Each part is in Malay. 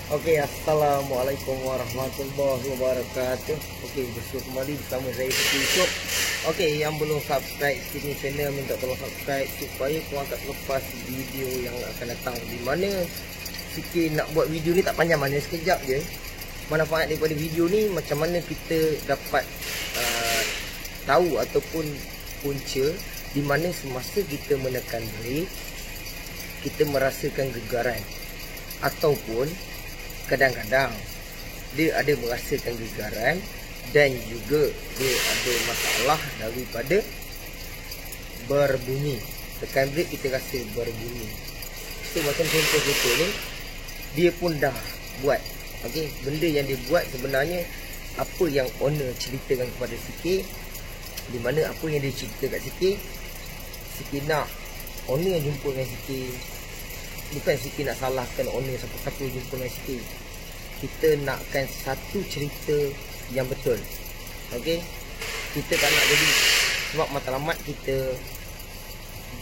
Okey, assalamualaikum warahmatullahi wabarakatuh. Okey, bersua kembali bersama saya Yusuf. Okey, yang belum subscribe sini channel, minta tolong subscribe supaya korang tak lepas video yang akan datang. Di mana sikit nak buat video ni tak panjang, mana sekejap je. Manfaat daripada video ni macam mana kita dapat tahu ataupun punca di mana semasa kita menekan brake kita merasakan gegaran, ataupun kadang-kadang dia ada merasakan gegaran dan juga dia ada masalah daripada berbunyi. Tekan brake kita rasa berbunyi. So macam contoh ni, dia pun dah buat. Okey, benda yang dia buat sebenarnya apa yang owner ceritakan kepada Siki, di mana apa yang dia cerita kat Siki nak owner jumpa dengan Siki. Bukan Siki nak salahkan owner siapa-siapa jumpa dengan Siki. Kita nakkan satu cerita yang betul. Okey, kita tak nak jadi sebab matlamat kita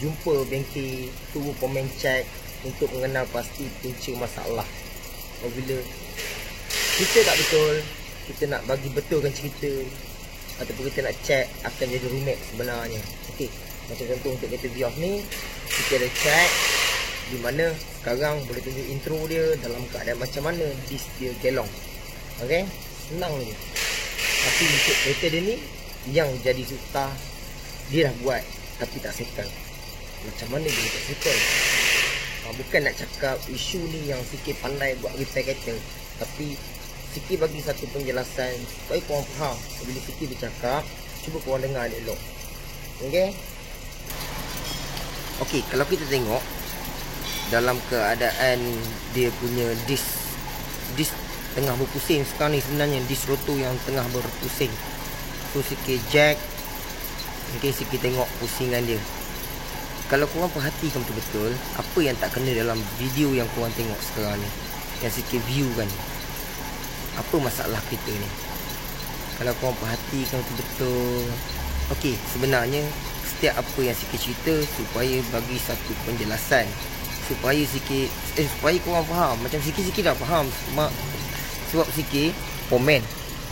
jumpa bengkel, tunggu komen chat untuk mengenal pasti punca masalah. Apabila kita tak betul, kita nak bagi betulkan cerita ataupun kita nak check, akan jadi rumit sebenarnya. Okey, macam contoh untuk kereta Vios ni, kita ada check di mana sekarang boleh tunjuk intro dia dalam keadaan macam mana disk dia gelong. Okey, senang je. Tapi untuk kereta dia ni yang jadi susah, dia dah buat tapi tak settle. Macam mana dia tak settle? Bukan nak cakap isu ni yang Siki pandai buat repair kereta, tapi Siki bagi satu penjelasan supaya korang faham. Bila Siki bercakap, cuba korang dengar elok. Okey? Okey, kalau kita tengok dalam keadaan dia punya disk tengah berpusing sekarang ni, sebenarnya disk rotor yang tengah berpusing. So Siki jack. Okey, Siki tengok pusingan dia. Kalau korang perhatikan betul-betul apa yang tak kena dalam video yang korang tengok sekarang ni, yang Siki view kan, apa masalah kita ni. Kalau korang perhatikan betul-betul, okey, sebenarnya setiap apa yang Siki cerita supaya bagi satu penjelasan, supaya Siki supaya korang faham. Macam Siki dah faham sebab Siki komen,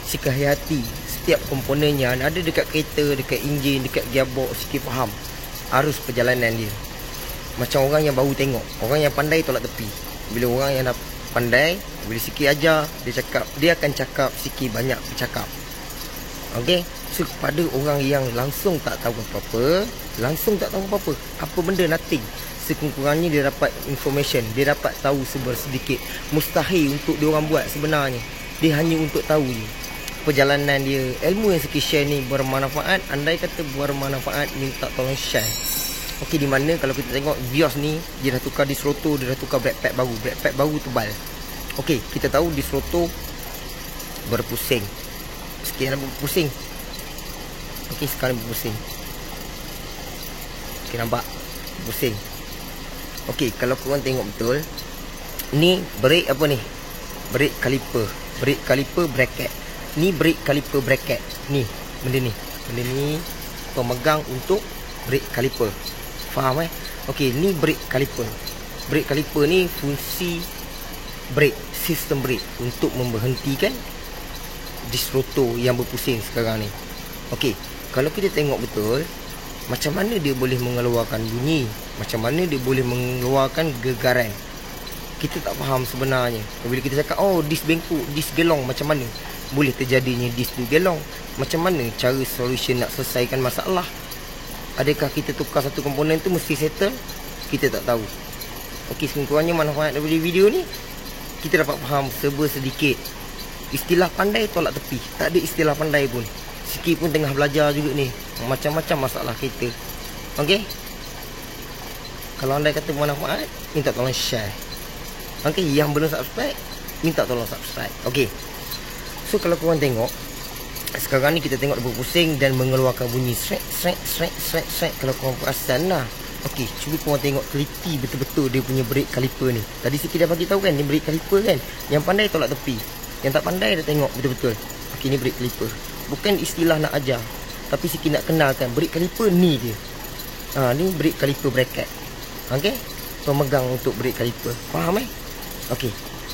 Siki hati setiap komponennya ada dekat kereta, dekat enjin, dekat gearbox. Siki faham arus perjalanan dia. Macam orang yang baru tengok, orang yang pandai tolak tepi. Bila orang yang dah pandai, bila Siki ajar, dia akan cakap, Siki banyak bercakap. Okey, so kepada orang yang langsung tak tahu apa-apa, apa benda nothing, sekurang-kurangnya dia dapat information, dia dapat tahu sedikit. Mustahil untuk dia orang buat sebenarnya. Dia hanya untuk tahu je perjalanan dia. Ilmu yang Siki share ni bermanfaat. Andai kata bermanfaat, minta tolong share. Okey, di mana kalau kita tengok Vios ni, dia dah tukar disk rotor, dia dah tukar brake pad baru. Brake pad baru tebal. Okey, kita tahu disk rotor berpusing. Sekian dah berpusing. Okey, sekarang berpusing. Okey, nampak? Berpusing. Okey, kalau korang tengok betul, ni brake apa ni? Brake caliper. Brake caliper bracket. Ni brake caliper bracket. Ni, benda ni pemegang untuk brake caliper. Faham Okey, ni brake caliper. Brake caliper ni fungsi brake, sistem brake untuk memberhentikan disk rotor yang berpusing sekarang ni. Okey, kalau kita tengok betul, macam mana dia boleh mengeluarkan bunyi, macam mana dia boleh mengeluarkan gegaran, kita tak faham sebenarnya. Bila kita cakap, oh disk bengkok, disk gelong, macam mana boleh terjadinya disk tu gelong? Macam mana cara solution nak selesaikan masalah? Adakah kita tukar satu komponen tu mesti settle? Kita tak tahu. Okey, sekurang-kurangnya manfaat daripada video ni, kita dapat faham serba sedikit. Istilah pandai tolak tepi, tak ada istilah pandai pun. Siki pun tengah belajar juga ni, macam-macam masalah kereta. Okey, kalau anda kata manfaat, minta tolong share. Okey, yang belum subscribe, minta tolong subscribe. Okey, so kalau korang tengok sekarang ni, kita tengok dia berpusing dan mengeluarkan bunyi srek. Kalau korang perasan lah. Okey, cuba korang tengok teliti betul-betul dia punya brake caliper ni. Tadi Siki dah bagi tahu kan, ni brake caliper kan. Yang pandai tolak tepi, yang tak pandai dah tengok betul-betul. Okey, ni brake caliper. Bukan istilah nak ajar, tapi Siki nak kenalkan brake caliper ni dia. Ni brake caliper bracket. Okey, pemegang untuk brake caliper. Faham Okey.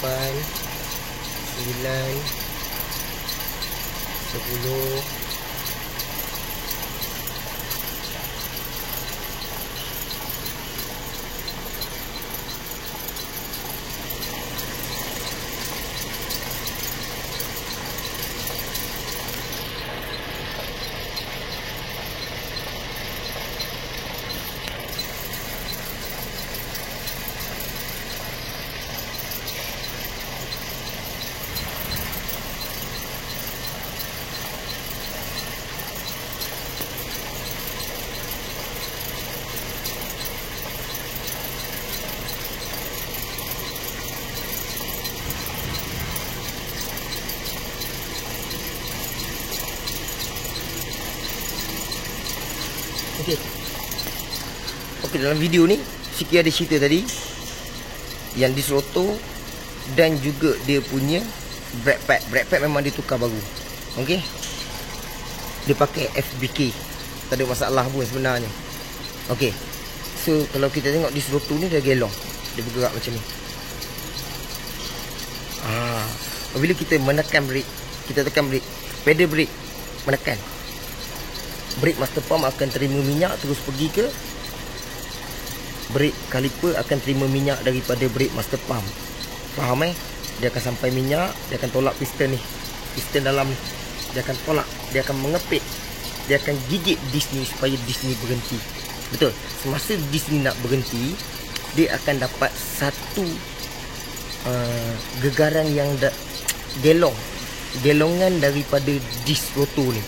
8, 9, 10. Okey. Okey, dalam video ni Siki ada cerita tadi yang disroto dan juga dia punya brake pad. Brake pad memang dia tukar baru. Okey. Dia pakai FBK. Tak ada masalah pun sebenarnya. Okey. So kalau kita tengok disroto ni dia gelong. Dia bergerak macam ni. Bila kita menekan brake, kita tekan brake, pedal brake menekan, brake master pump akan terima minyak terus pergi ke brake caliper, akan terima minyak daripada brake master pump. Faham Dia akan sampai minyak, dia akan tolak piston ni. Piston dalam dia akan tolak, dia akan mengepit, dia akan gigit disc ni supaya disc ni berhenti. Betul. Semasa disc ni nak berhenti, dia akan dapat satu gegaran yang gelongan daripada disc rotor ni.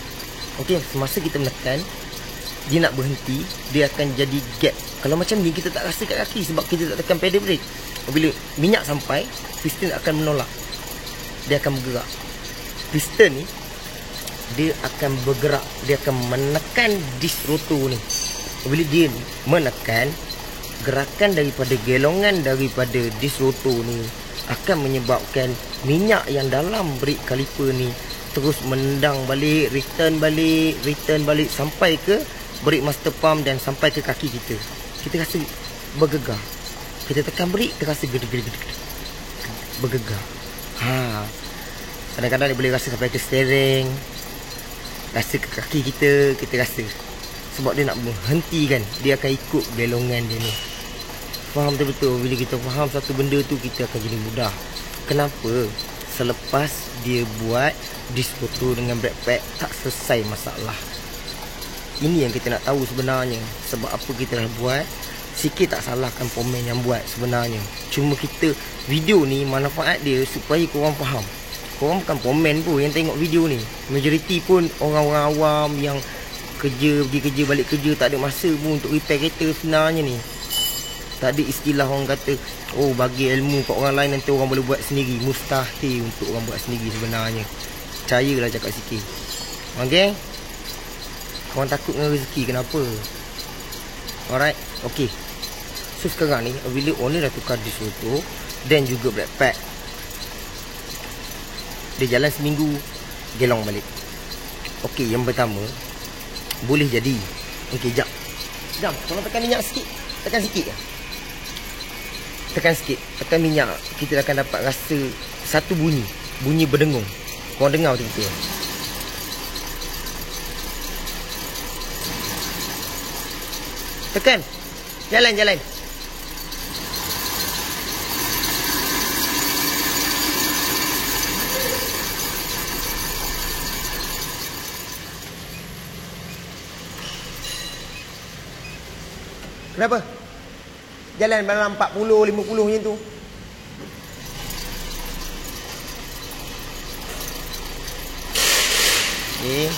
Okey, semasa kita menekan, dia nak berhenti, dia akan jadi gap. Kalau macam ni kita tak rasa kat kaki sebab kita tak tekan pedal brake. Bila minyak sampai, piston akan menolak. Dia akan bergerak. Piston ni dia akan bergerak, dia akan menekan disc rotor ni. Bila dia menekan, gerakan daripada gelongan daripada disc rotor ni akan menyebabkan minyak yang dalam brake caliper ni terus menendang balik, return balik sampai ke brake master pump dan sampai ke kaki kita. Kita rasa bergegar. Kita tekan brake, terasa gede-gede bergegar. Kadang-kadang dia boleh rasa sampai ke steering, rasa ke kaki kita, kita rasa. Sebab dia nak menghentikan, dia akan ikut gelongan dia ni. Faham betul-betul. Bila kita faham satu benda tu, kita akan jadi mudah. Kenapa? Selepas dia buat disc rotor dengan brake pad, tak selesai masalah. Ini yang kita nak tahu sebenarnya. Sebab apa kita dah buat. Sikit tak salahkan komen yang buat sebenarnya. Cuma kita, video ni manfaat dia supaya korang faham. Korang bukan komen pun yang tengok video ni. Majoriti pun orang-orang awam yang kerja, pergi kerja, balik kerja, tak ada masa pun untuk repair kereta sebenarnya ni. Tak ada istilah orang kata, oh bagi ilmu kat orang lain nanti orang boleh buat sendiri. Mustahil untuk orang buat sendiri sebenarnya. Percayalah cakap sikit. Okay. Korang takut dengan rezeki, kenapa? Alright. Okay. So sekarang ni, bila owner dah tukar disc rotor dan juga brake pad, dia jalan seminggu, gelong balik. Okay, yang pertama, boleh jadi. Okay, jap. Jam, tolong tekan minyak sikit. Tekan sikit. Tekan sikit. Tekan minyak. Kita akan dapat rasa satu bunyi. Bunyi berdengung. Korang dengar betul-betul. Tekan. Jalan. Kenapa? Jalan dalam 40, 50 macam tu. Okay.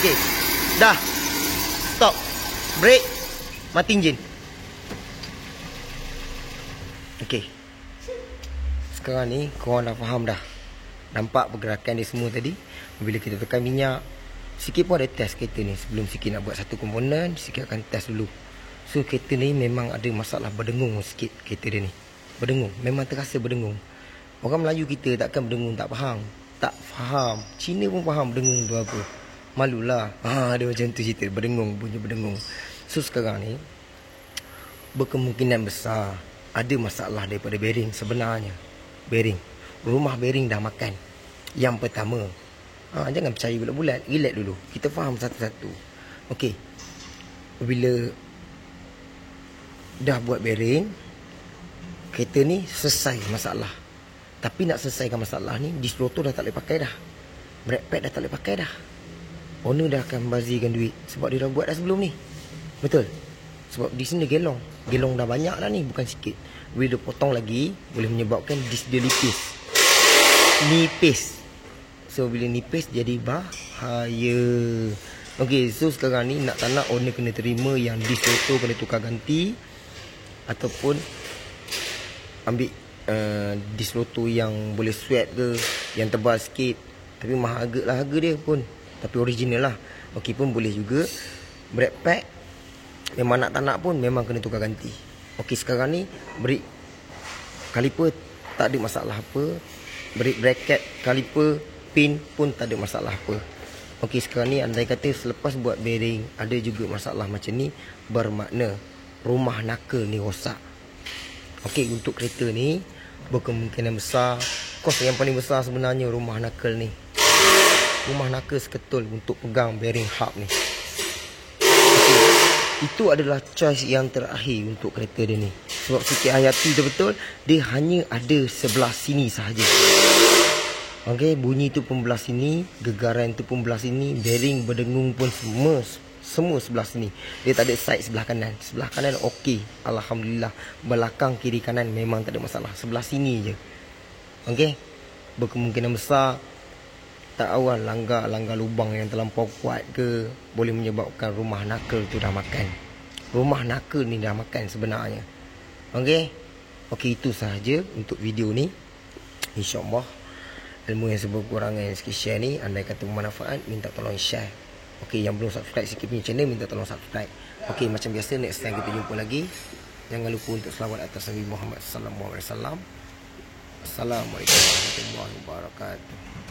Okay. Dah. Stop. Break. Mati enjin. Okay. sekarang ni korang dah faham dah. Nampak pergerakan dia semua tadi. Bila kita tekan minyak, sikit pun ada test kereta ni. Sebelum sikit nak buat satu komponen, sikit akan test dulu. So kereta ni memang ada masalah berdengung sikit kereta dia ni. Berdengung, memang terasa berdengung. Orang Melayu kita takkan berdengung tak faham. Tak faham. Cina pun faham berdengung tu apa. Malulah. Ada macam tu cerita, berdengung, bunyi berdengung. So sekarang ni berkemungkinan besar ada masalah daripada bearing sebenarnya. Bearing. Rumah bearing dah makan. Yang pertama, jangan percaya bulat-bulat. Relax dulu. Kita faham satu-satu. Okey. Bila dah buat bearing, kereta ni selesai masalah. Tapi nak selesaikan masalah ni, disc rotor dah tak boleh pakai dah. Brake pad dah tak boleh pakai dah. Owner dah akan bazirkan duit. Sebab dia dah buat dah sebelum ni. Betul? Sebab di sini gelong. Gelong dah banyak dah ni, bukan sikit. Bila dia potong lagi, boleh menyebabkan disc dia nipis. So bila nipis jadi bahaya. Okey, so sekarang ni nak tak nak owner kena terima yang disc rotor kena tukar ganti. Ataupun ambil disc rotor yang boleh sweat ke, yang tebal sikit. Tapi mahal agak lah harga dia pun. Tapi original lah. Okey pun boleh juga. Brake pad memang nak tak nak pun memang kena tukar ganti. Okey sekarang ni brake kaliper tak ada masalah apa. Brake bracket, kaliper, pin pun tak ada masalah apa. Okey sekarang ni andai kata selepas buat bearing ada juga masalah macam ni, bermakna rumah knuckle ni rosak. Okey untuk kereta ni berkemungkinan besar kos yang paling besar sebenarnya rumah knuckle ni. Rumah knuckle seketul untuk pegang bearing hub ni. Okey, itu adalah choice yang terakhir untuk kereta dia ni. Sebab sikit hayati betul-betul dia hanya ada sebelah sini sahaja. Okey, bunyi tu pun belah sini, gegaran tu pun belah sini, bearing berdengung pun semua sebelah sini. Dia tak ada side sebelah kanan. Sebelah kanan okey, alhamdulillah. Belakang kiri kanan memang tak ada masalah. Sebelah sini je. Okey. Berkemungkinan besar tak awal langgar lubang yang terlampau kuat ke, boleh menyebabkan rumah knuckle tu dah makan. Rumah knuckle ni dah makan sebenarnya. Okey. Okey, itu sahaja untuk video ni. InsyaAllah ilmu yang seberkurangan yang sikit share ni, andai kata bermanfaat, minta tolong share. Okey, yang belum subscribe sikit punya channel, minta tolong subscribe. Okey, macam biasa next time kita jumpa lagi. Jangan lupa untuk selawat atas Nabi Muhammad sallallahu alaihi wasallam. Assalamualaikum warahmatullahi wabarakatuh.